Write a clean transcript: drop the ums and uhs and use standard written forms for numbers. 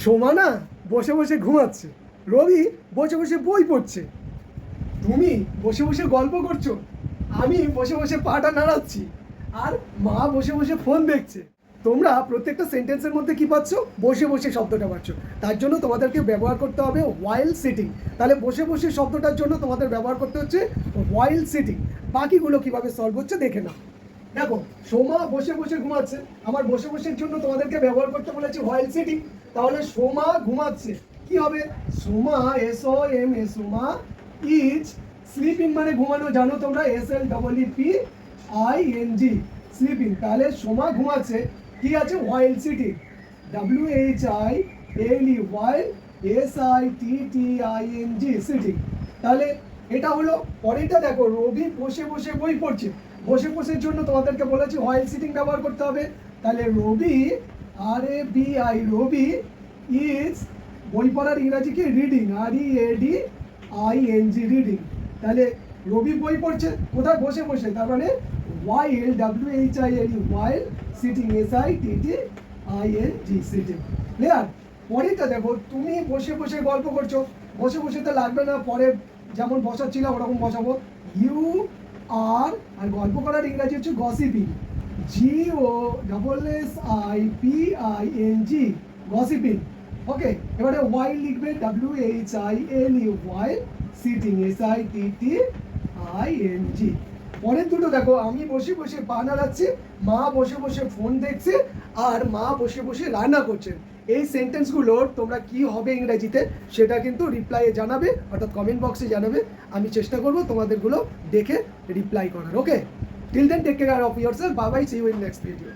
সোমা না বসে বসে ঘুমাচ্ছে, রবি বসে বসে বই পড়ছে, তুমি বসে বসে গল্প করছো, আমি বসে বসে পাটা নাড়াচ্ছি, আর মা বসে বসে ফোন দেখছে। তোমরা প্রত্যেকটা সেন্টেন্সের মধ্যে কি পাচ্ছ? বসে বসে শব্দটা পাচ্ছ। তার জন্য তোমাদেরকে ব্যবহার করতে হবে ওয়াইল সিটিং। তাহলে বসে বসে শব্দটার জন্য তোমাদের ব্যবহার করতে হচ্ছে ওয়াইল সিটিং। বাকিগুলো কিভাবে সলভ হচ্ছে দেখে নাও। দেখো, সোমা বসে বসে ঘুমাচ্ছে, আমার বসে বসের জন্য তোমাদেরকে ব্যবহার করতে বলেছি হোয়াইল সিটিং। তাহলে সোমা ঘুমাচ্ছে কি হবে? Soma, SOM A Soma is sleeping, মানে ঘুমানো জানো তোমরা, SLEEPING স্লিপিং। তাহলে সোমা ঘুমাচ্ছে, কি আছে? While sitting, WHILE sitting. তাহলে এটা হলো। পরেরটা দেখো, রবি বসে বসে বই পড়ছে। বসে বসের জন্য তোমাদেরকে বলেছি হোয়াইল সিটিং ব্যবহার করতে হবে। তাহলে রবি, RABI, রবি ইজ, বই পড়ার ইংরাজি কি? Reading, READING reading. তাহলে রবি বই পড়ছে কোথায়? বসে বসে। তার মানে ওয়াইল, WHILE ওয়াইল, সিটিং, SITTING সিটিং। ক্লিয়ার? পরেরটা দেখো, তুমি বসে বসে গল্প করছো। বসে বসে তো লাগবে না, পরে যেমন বসাচ্ছিলাম ওরকম বসাবো। ইউ আর, আর গল্প করার ইংরাজি হচ্ছে গসিপিং, GOSSIPING গসিপিং। ওকে, এবারে ওয়াইল লিখবে, WHILE ওয়াইল, সিটিং, SITTING। পরের দুটো দেখো, আমি বসে বসে পা নাড়াচ্ছি, মা বসে বসে ফোন দেখছে, আর মা বসে বসে রান্না করছে। এই সেন্টেন্সগুলোর তোমরা কি হবে ইংরেজিতে সেটা কিন্তু রিপ্লাইয়ে জানাবে, অর্থাৎ কমেন্ট বক্সে জানাবে। আমি চেষ্টা করব তোমাদেরগুলো দেখে রিপ্লাই করার। Okay, till then take care of yourself, bye bye, see you in next video.